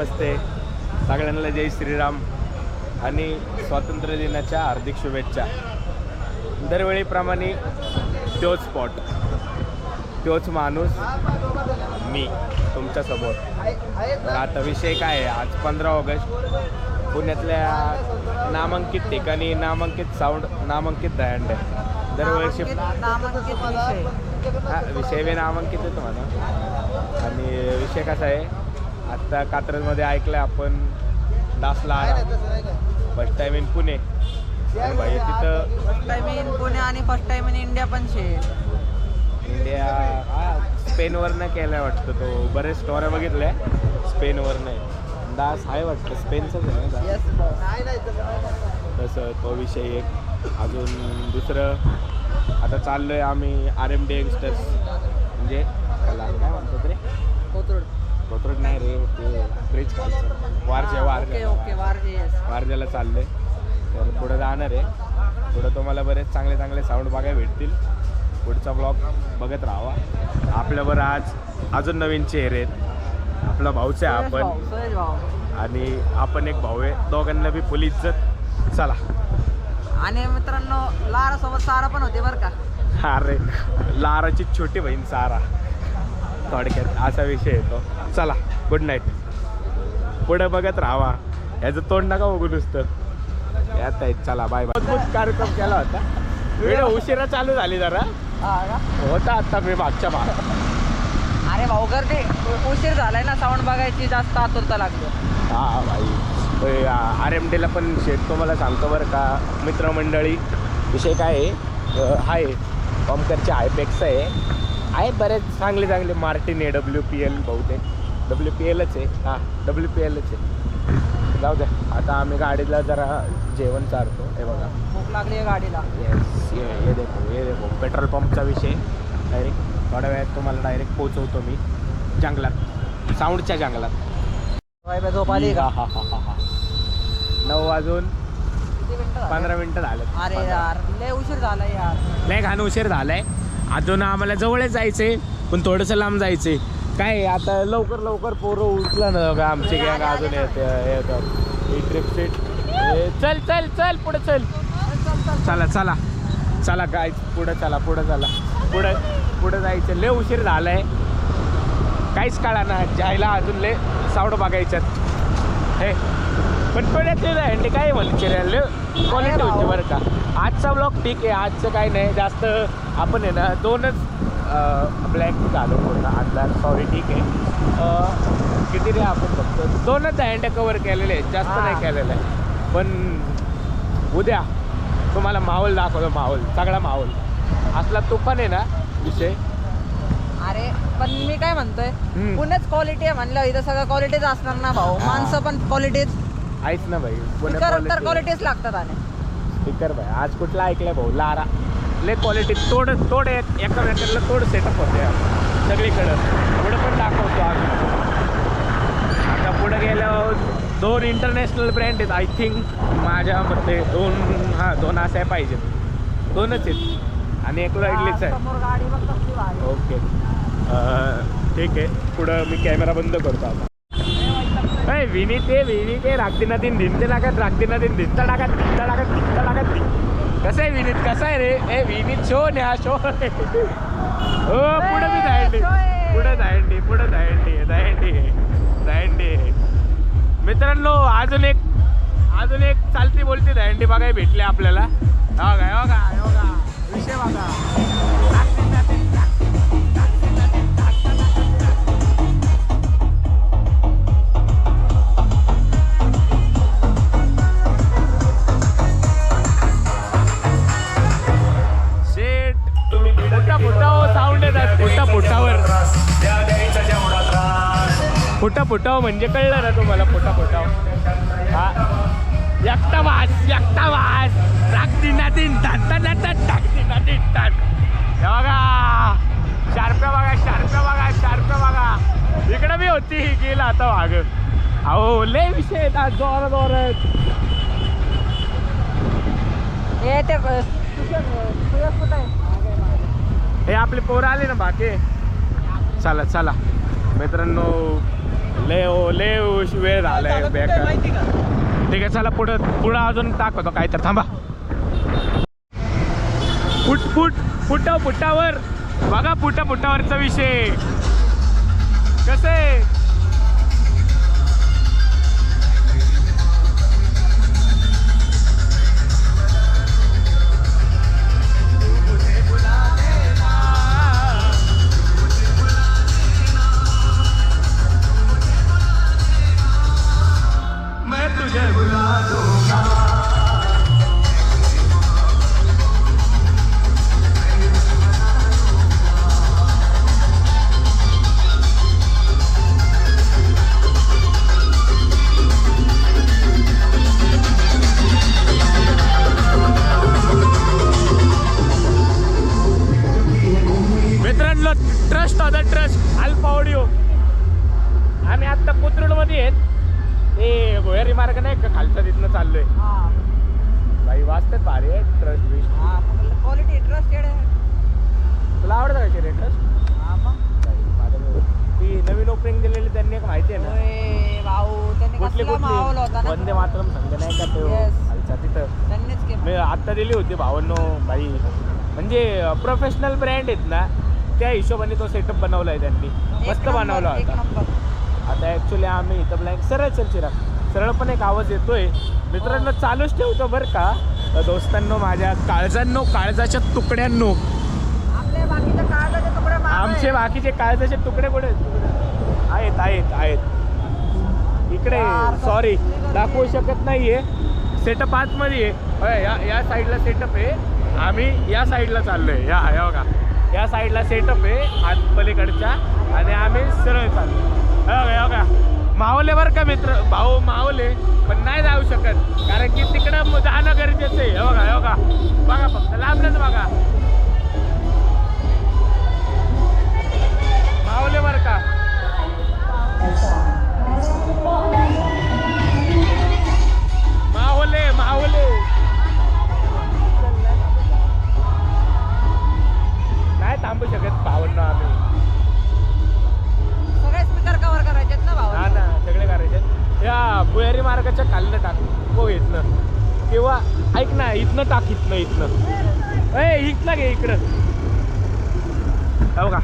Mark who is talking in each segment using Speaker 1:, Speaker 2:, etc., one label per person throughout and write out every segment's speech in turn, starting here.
Speaker 1: नमस्ते सगळ्यांना, जय श्रीराम आणि स्वातंत्र्य दिनाच्या हार्दिक शुभेच्छा. दरवेळीप्रमाणे तोच स्पॉट, तोच माणूस, मी तुमच्यासमोर. तर आता विषय काय आहे, आज 15 ऑगस्ट पुण्यातल्या नामांकित ठिकाणी नामांकित साऊंड, नामांकित दहंड आहे. दरवर्षी विषय बी नामांकित आहे तुम्हाला. आणि विषय कसा आहे, आत्ता कात्रजमध्ये ऐकलं आपण डासला फर्स्ट टाइम इन पुणे. भाई तिथं
Speaker 2: फर्स्ट टाइम इन पुणे आणि फर्स्ट टाइम इन इंडिया पण
Speaker 1: इंडिया स्पेनवरनं केलं वाटतं. तो बरेच स्टोऱ्या बघितल्या स्पेनवरनं. डास आहे वाटतं स्पेनचंच आहे ना. तसं तो विषय एक. अजून दुसरं आता चाललो आहे आम्ही RMD यंगस्टर्स, म्हणजे त्याला काय म्हणतो रे, कोथरूड नाही रे, ते ब्रिज खालचं वारजेला चाललं आहे. तर पुढं जाणार आहे. पुढं तुम्हाला बरेच चांगले चांगले साऊंड बघायला भेटतील. पुढचा ब्लॉग बघत राहावा. आपल्याबरोबर आज अजून नवीन चेहरे आहेत. आपला भाऊच आहे आपण, आणि आपण एक भाऊ आहे. दोघांना बी फुल इज्जत. चला.
Speaker 2: आणि मित्रांनो, लारा सोबत सारा पण होते बरं का.
Speaker 1: अरे लाराची छोटी बहीण सारा, थोडक्यात असा विषय येतो. चला, गुड नाईट. पुढं बघत राहावा. याचं तोंड नका बघू नुसतं. यात आहे. चला, बाय बाय. खूप कार्यक्रम केला होता. व्हिडिओ उशिरा चालू झाली जरा होता आता मी मागच्या भाग.
Speaker 2: अरे भाऊ गर्दी उशीर झालाय ना, साऊंड बघायची जास्त आतुरता लागली.
Speaker 1: हा भाई, RMDला पण शेट तुम्हाला सांगतो बरं का मित्रमंडळी. विषय काय आहे, कॉमकरचे हायपेक्स आहे बरेच चांगले चांगले. मार्टिन आहे, WPL बहुतेक WPLच आहे. हां, WPLच आहे. जाऊ द्या. आता आम्ही गाडीला जरा जेवण चारतो. हे बघा,
Speaker 2: भूक लागली आहे गाडीला.
Speaker 1: येस, ये देखो पेट्रोल पंपचा विषय. डायरेक्ट थोड्या वेळात तुम्हाला डायरेक्ट पोचवतो मी जंगलात, साऊंडच्या जंगलात.
Speaker 2: झोप आली का?
Speaker 1: हा 9 वाजून 15 मिनटं झालं.
Speaker 2: अरे यार, लय उशीर झाला यार.
Speaker 1: लय घाण उशीर झालाय. अजून आम्हाला जवळच जायचंय, पण थोडंसं लांब जायचंय. काय आता लवकर पोरं उठलं ना का आमची गँग अजून येतात. ही ट्रिप सीट. चल पुढे चल. चला काय, पुढं चला. पुढं जायचं. लय उशीर झालाय, काहीच कळा ना. जायला अजून लय साऊंड बघायच्यात. हे पण पुण्यातले हंडी काय म्हणचे रे, क्वालिटी होती बरं का. आजचा ब्लॉग ठीक आहे. आजचं काही नाही जास्त. आपण आहे ना 2च ब्लॅक झालो पूर्ण आजला. सॉरी, ठीक आहे. किती रे, आपण फक्त 2च हँड कवर केलेले आहेत, जास्त नाही केलेलं आहे. पण उद्या तुम्हाला माहोल दाखवतो. माहोल, सगळा माहोल असला तुफान आहे ना विषय.
Speaker 2: अरे पण मी काय म्हणतोय, पुण्याच क्वालिटी आहे म्हणलं, इथं सगळं क्वालिटीच असणार ना भाऊ. माणसं पण क्वालिटीच
Speaker 1: आहेच ना भाई.
Speaker 2: तर क्वालिटीच लागतात. आणि
Speaker 1: स्पीकर भाई आज कुठला ऐकलंय भाऊ, लारा लय क्वालिटी. तोड एका वेळेला तोड सेटअप होते सगळीकडं. पुढं पण दाखवतो आम्ही. आता पुढं गेल्यावर 2 इंटरनॅशनल ब्रँड आहेत आय थिंक. माझ्या मते 2 असे पाहिजेत. 2च आहेत आणि एक इडलीच आहे.
Speaker 2: समोर गाडी बघ कसली भारी.
Speaker 1: ओके, ठीक आहे. पुढं मी कॅमेरा बंद करतो आता. विनीत आहे रागदी नदीन धिंते लागत, रागदी नदीन धिंता टाकत. कसं आहे विनीत, कसं आहे रे? विनीत शो न्या शो. हो, पुढं मी दहंडी. मित्रांनो, अजून एक चालती बोलती दहंडी बघायला भेटली आपल्याला. हो का विषय बघा. फुटावर म्हणजे कळलं ना तुम्हाला. फुटावर हा, एकटा वास रागदी नदीन टाकती नदीन टाक. बघा शार्प्या बघा. इकडं बी होती, गेला आता वाघ. अहो लय विषय आहेत जोरात. हे आपले पोरं आले ना बाकी. चला मित्रांनो, लय वेळ झालाय बेकार. ठीक आहे चला पुढं अजून टाकतो काय तर थांबा. फुटावर बघा फुटावरचा विषय कसं आहे. मित्रांनो ट्रस्ट अल्फा ऑडिओ आम्ही आता कोथरूडमध्ये आहेत. ते भुयारी मार्ग नाही का खालचा तिथनं चाललोय. भाई वाचतात भारी आहे ट्रस्ट बिस्ट
Speaker 2: क्वालिटी ट्रस्टेड आहे.
Speaker 1: तुला आवडतं का रे ट्रस्ट? ती नवीन ओपनिंग दिलेली त्यांनी एक माहिती आहे ना
Speaker 2: भाऊ त्यांनी कसला माहोल होता ना.
Speaker 1: वंदे मातरम संघ नाही का तो खालचा तिथं
Speaker 2: त्यांनीच केलं.
Speaker 1: मी आत्ता दिली होती भावांनो. भाई म्हणजे प्रोफेशनल ब्रँड आहेत ना त्या हिशोबाने तो सेटअप बनवला आहे त्यांनी. मस्त बनवला होता. आता ॲक्च्युली आम्ही इथं ब्लँक सरळ पण एक आवाज येतोय. मित्रांनो चालूच ठेवतो बरं का. तर दोस्तांनो माझ्या काळजाच्या तुकड्यांनो
Speaker 2: आपले बाकीचे काळजाचे तुकडे
Speaker 1: आमचे बाकीचे काळजाचे तुकडे कुठे आहेत इकडे. सॉरी दाखवू शकत नाहीये. सेटअप आतमध्ये आहे. या साईडला सेटअप आहे. आम्ही या साईडला चाललोय. या बघा या साईडला सेटअप आहे आत पलीकडच्या आणि आम्ही सरळ चाललो. बघा मावले बरं का मित्र भाऊ मावले पण नाही जाऊ शकत कारण की तिकडं जाणं गरजेचं आहे. बघा फक्त लांबलंच बघा मावले बरं का. मावले नाही थांबू शकत भावांना आम्ही.
Speaker 2: सगळे स्पीकर कव्हर करायचे ना भाऊ.
Speaker 1: हा ना सगळे करायचे. या भुयारी मार्गाच्या खालनं टाक हो इथनं किंवा ऐक ना इथनं टाक इथनं इथलं घे इकडं. हो का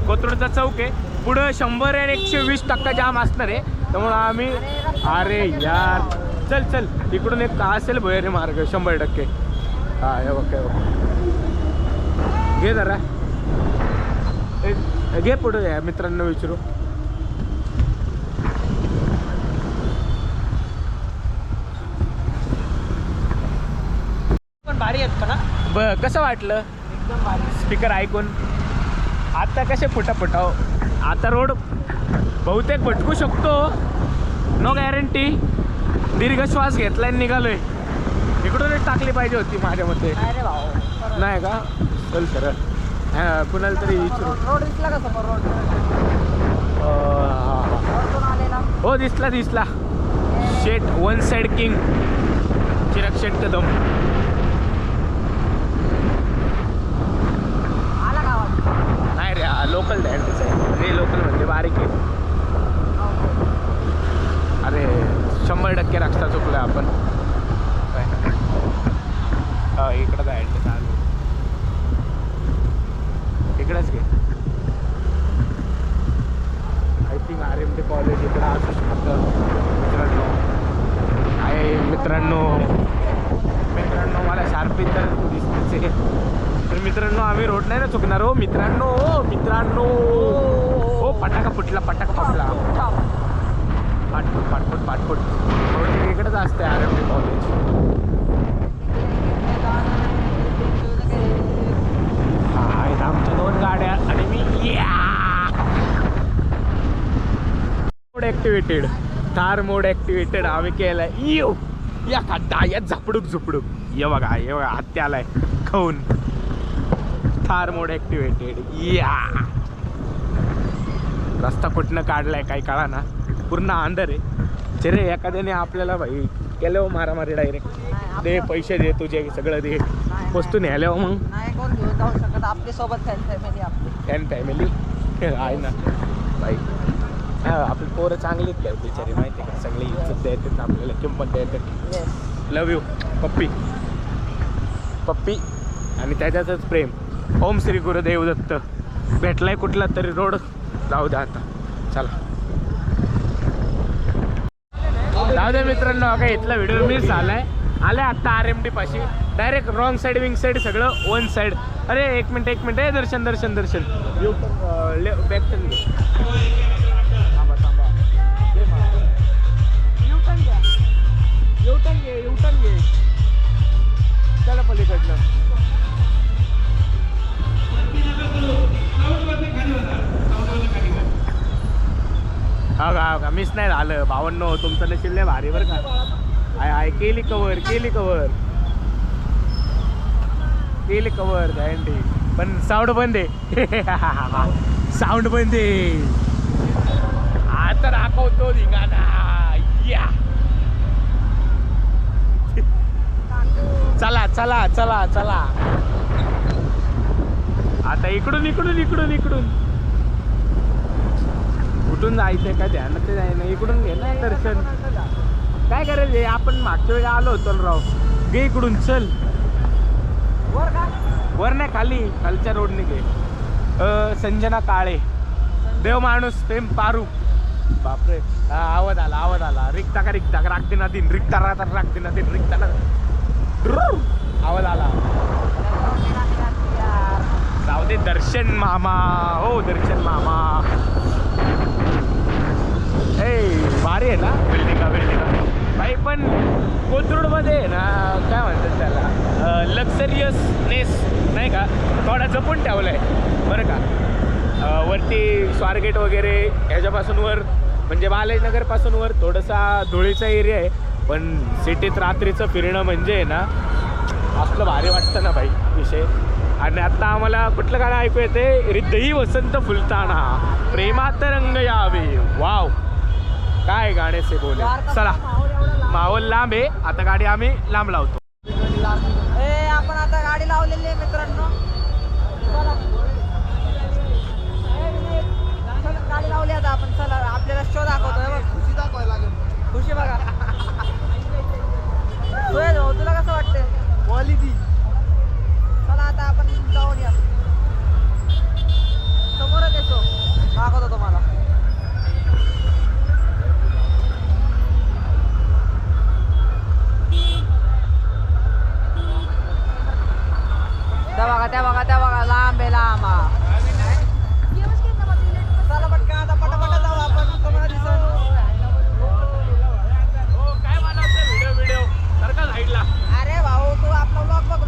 Speaker 1: कोथरूडचा चौक आहे. पुढं 100 आणि 120% जाम असणार आहे. त्यामुळं आम्ही अरे यार चल इकडून एक असेल भुयारी मार्ग 100%. हा हे बघ घे जरा घे पुढे या मित्रांना विचारू.
Speaker 2: पण भारी आहेत का ना.
Speaker 1: कसं वाटलं?
Speaker 2: एकदम भारी.
Speaker 1: स्पीकर ऐकून आता कसे फुटाव. आता रोड बहुतेक भटकू शकतो. No guarantee. दीर्घ श्वास घेतलाय निघालोय. इकडूनच टाकली पाहिजे होती माझ्या मते.
Speaker 2: नाही रे भाऊ
Speaker 1: नाही का चल सरळ कुणाला तरी विचारू.
Speaker 2: रोड दिसला का समोर रोड आलेला.
Speaker 1: हो दिसला शेट वन साइड किंग चिराग शेट कदम
Speaker 2: आला गावात.
Speaker 1: नाही रे लोकल डॅन्स आहे रे. लोकल म्हणजे बारीक आहे. अरे 100% रस्ता चुकला आपण. इकडं जायचं चालू इकडेच घे. आय थिंक RMD कॉलेज इकडं असू शकतं मित्रांनो. मला शार्पी तर दिसतेच आहे. तर मित्रांनो आम्ही रोड नाही ना चुकणार हो मित्रांनो. हो पटाका फुटला पाटफुट इकडेच असते RMD कॉलेज. आमच्या 2 गाड्या आणि मी थार मोड ऍक्टिव्हेटेड आम्ही केलाय. या खड्डा या झपडूक ये बघा हत्या आलाय खाऊन. थार मोड ऍक्टिव्हेटेड. या रस्ता कुठनं काढलाय काही कळा ना. पूर्ण अंधार आहे. चरे एखाद्याने आपल्याला भाई केलं मारामारी डायरेक्ट दे पैसे दे तुझे सगळं दे वस्तू न्यायला मग
Speaker 2: नाही कोण घेऊन जाऊ शकत. आपली सोबत फॅन फॅमिली
Speaker 1: आहे ना भाई. आपली पोरं चांगलीच काय बिचारी माहिती का, सगळी इज्जत द्यायचे आपल्याला, किंमत द्यायचे.
Speaker 2: येस.
Speaker 1: लव यू पप्पी पप्पी. आणि त्याच्यातच प्रेम. ओम श्री गुरुदेव दत्त. भेटलाय कुठला तरी रोड, जाऊ द्या आता. चला जाऊ द्या मित्रांनो. बघा इथला व्हिडिओ मिस झालाय. आले आत्ता RMD पाशी. Direct wrong side wing side सगळं वन साईड. अरे एक minute A Darshan Darshan Darshan you back turn घे. थांबा थांबा युटर्न घ्या. युटर्न घे. चला पलीकडनं. हा का मिस नाही झालं. 52 तुमचं नशीब लय भारी बरं का. आय केली कवर गॅरंटी. पण साऊंड बंद आहे. साऊंड बंद आहे. आता दाखवतो धिंगाणा. या चला चला चला चला. आता इकडून कुठून जायचंय का ध्यानात जायना. इकडून घे ना दर्शन. काय करायचं, आपण मागच्या वेळी आलो होतो राव. घे इकडून चल. वर नाही खालच्या रोडने घे. संजना काळे देव माणूस प्रेम पारू. बापरे आवाज आला. रिक्ता राखते ना दिन रिक्ता राखते ना दिन रिक्ता आवाज आला. जाऊ दे दर्शन मामा. हो दर्शन मामा. भारी आहे ना बिल्डिंग भाई. पण कोथरूडमध्ये आहे ना काय म्हणतात त्याला, लक्झरियसनेस नाही का, थोडा जपून ठेवलाय बरं का. वरती स्वारगेट वगैरे ह्याच्यापासून वर म्हणजे बालाजीनगरपासून वर थोडासा धुळीचा एरिया आहे. पण सिटीत रात्रीचं फिरणं म्हणजे ना असलं भारी वाटतं ना भाई विषय. आणि आता आम्हाला कुठलं गाणं ऐकू येते, हृदयी वसंत फुलताना प्रेमात रंग यावे. वाव काय गाण्याचे बोले. चला माहोल लांब आहे. आता गाडी आम्ही लांब लावतो.
Speaker 2: आपण आता गाडी लावलेली आहे मित्रांनो. गाडी लावली आता आपण. चला आपल्याला शो दाखवतो. खुशी दाखवायला लागेल. खुशी बघा. तुला कसं वाटतंय क्वालिटी. चला आता आपण जाऊन या. समोरच येतो दाखवतो तुम्हाला. त्या बघा लांब आहे लांब. चला पटकन आता पटापट जाऊ आपण. तुम्हाला दिसत
Speaker 1: काय बनवतो व्हिडिओ सारखा साईडला.
Speaker 2: अरे भाऊ तू आपला ब्लॉग बघ.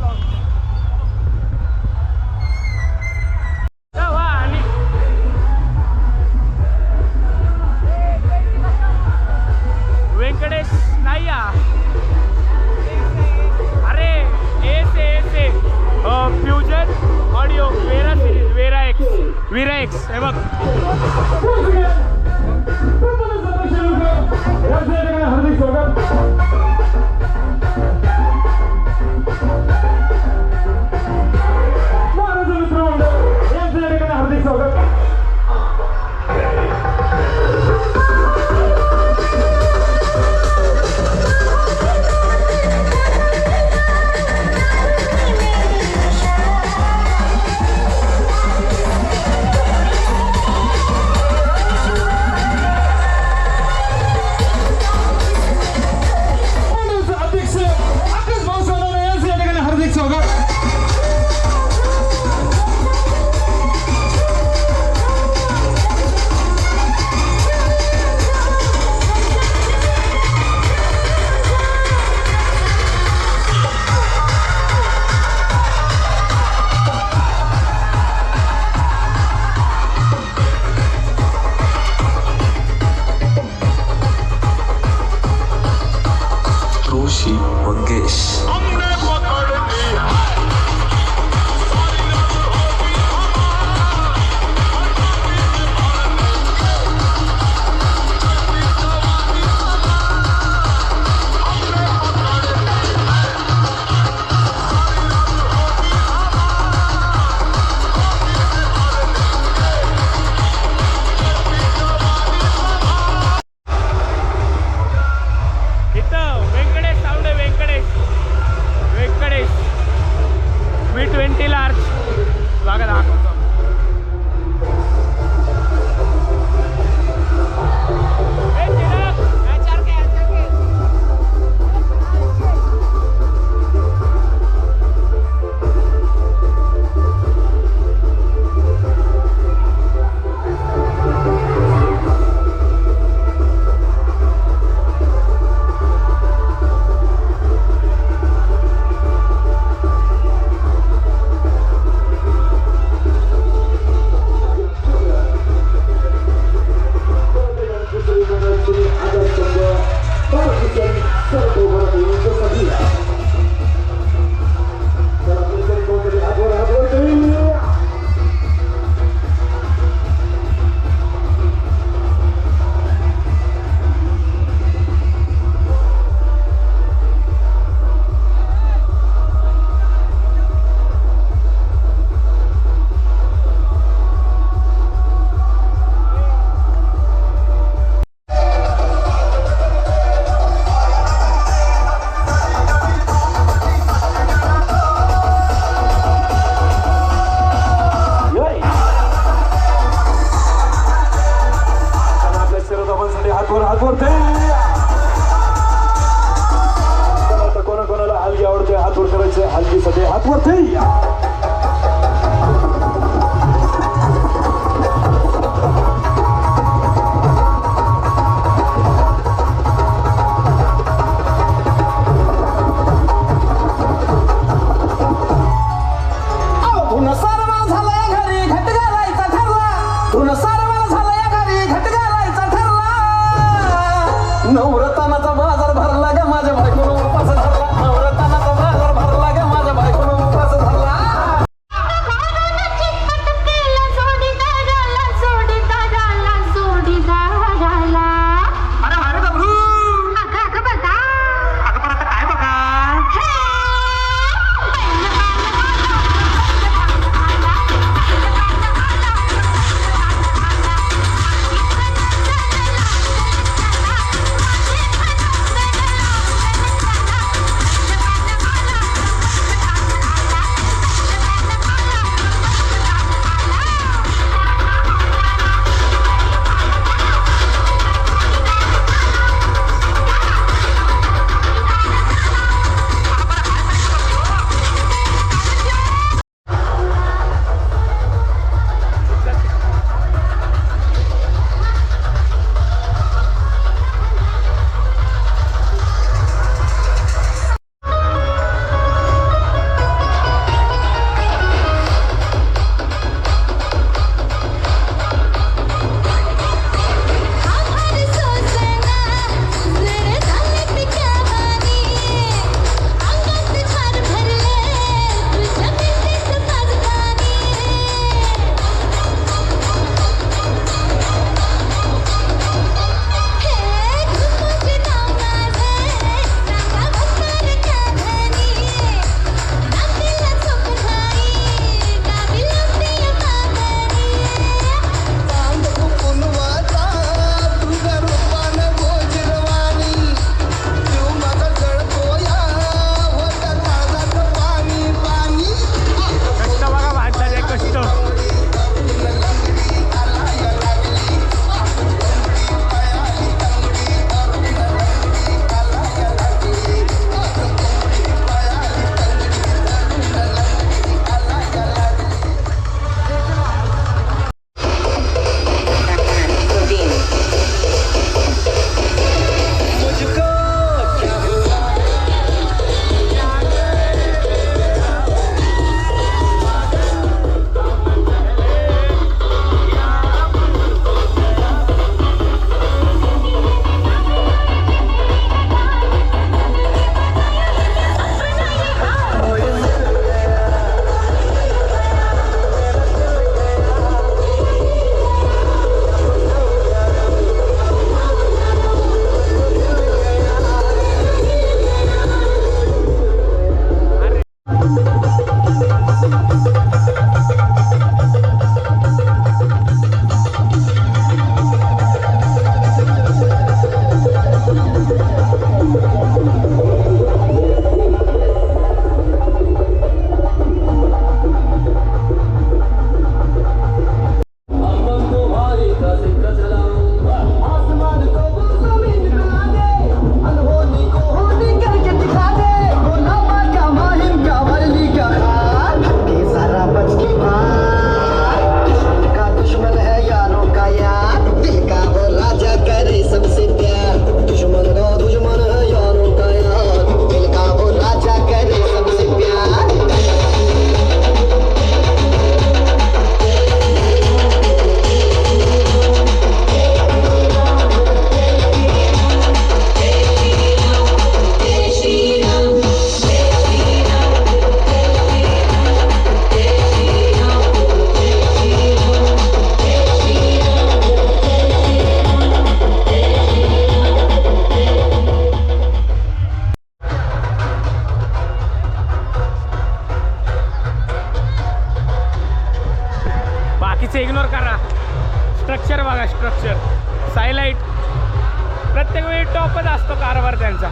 Speaker 1: प्रत्येक वेळी टॉपच असतो कारभार त्यांचा,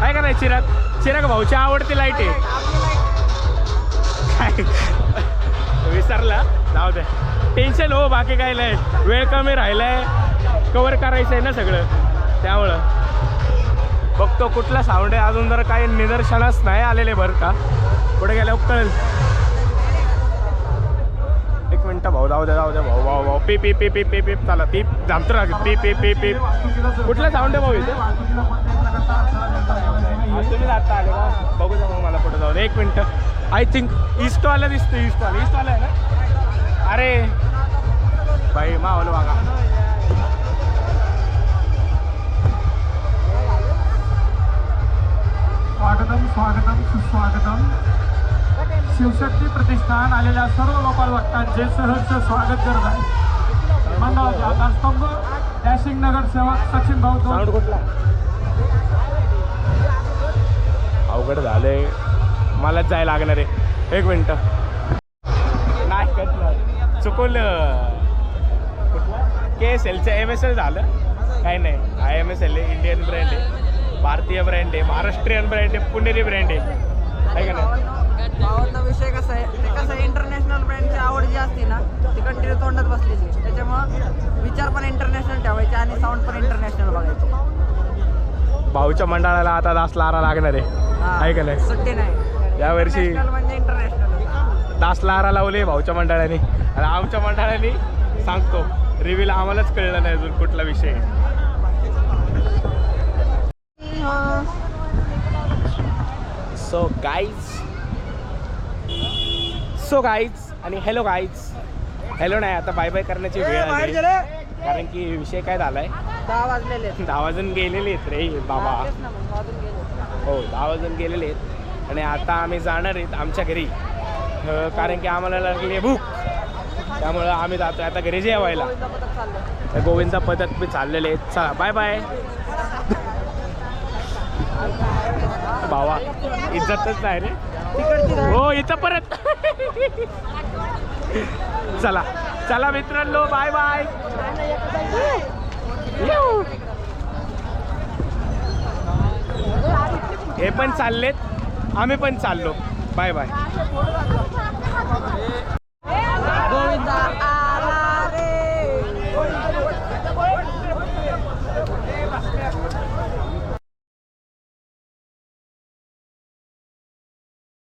Speaker 1: आहे का नाही चिराग भाऊची आवडती लाईट आहे काय विसरला, जाऊ दे टेन्शन हो, बाकी काय नाही, वेळ कमी राहिलाय, कवर करायचं आहे ना सगळं, त्यामुळं बघतो कुठला साऊंड आहे. अजून जर काही निदर्शनास नाही आलेले बरं का, पुढे गेल्यावर कळेल. एक मिनटं भाऊ, जाऊ द्या भाऊ P P P P P P चला पीप जामतो ना, पी पी पी पी कुठला साऊंड आहे भाऊ इथे? तुम्ही जाता आले का? बघू द्या मग मला पुढे जाऊ दे. एक मिनटं, आय थिंक ईस्टवाला दिसतो, ईस्टवाला आहे ना? अरे बाई मावलं बघा,
Speaker 3: स्वागतम सुस्वागतम. शिवशक्ती प्रतिष्ठान आलेल्या सर्व गोपाळ भक्तांचे सहर्ष स्वागत करत आहे. मंडळाचे आधारस्तंभ डॅशिंग नगरसेवक सचिन भाऊ.
Speaker 1: साऊंड कुठला? अवघड झालंय, मलाच जायला लागणार आहे. एक मिनटं, नाही करणार, चुकवलं. KSLचं MSL झालं, काही नाही. IMSL आहे, इंडियन ब्रँड आहे, भारतीय ब्रँड आहे, महाराष्ट्रीयन ब्रँड आहे, पुणेरी ब्रँड आहे का नाही?
Speaker 2: भावाचा विषय कसा आहे, ते कसं आहे, इंटरनॅशनल ब्रँडची आवड जी असते ना ती कंटिन्यू तोंडात बसलेली आहे. त्याच्यामुळं विचार पण इंटरनॅशनल ठेवायचे आणि साऊंड पण इंटरनॅशनल बघायचे.
Speaker 1: भाऊच्या मंडळाला आता दास लारा लागणार आहे का नाही?
Speaker 2: सुट्टी नाही,
Speaker 1: यावर्षी
Speaker 2: International म्हणजे इंटरनॅशनल.
Speaker 1: दास लारा लावले भाऊच्या मंडळाने, आणि आमच्या मंडळाने सांगतो रिव्हिल आम्हालाच कळलं नाही अजून कुठला विषय आहे. सो गाईज आणि हॅलो गाईज, हॅलो नाही, आता बाय बाय करण्याची वेळ आली, कारण की विषय काय झालाय,
Speaker 2: 10 वाजलेले आहेत.
Speaker 1: 10 वाजून गेलेले आहेत रे बाबा.
Speaker 2: तेच ना मग, वाजून गेले.
Speaker 1: हो 10 वाजून गेलेले आहेत, आणि आता आम्ही जाणार आहेत आमच्या घरी, कारण की आम्हाला लागली भूक, त्यामुळं आम्ही जातो आता घरी जेवायला.
Speaker 2: गोविंदा पथक चाललंय.
Speaker 1: गोविंदा पथक बी चाललेले आहेत. चला बाय बाय भावा, इज्जतच नाही रे.
Speaker 2: तिकडची गाडी.
Speaker 1: हो इथं परत चला चला मित्रांनो, बाय बाय. हे पण चाललेत, आम्ही पण चाललो, बाय बाय.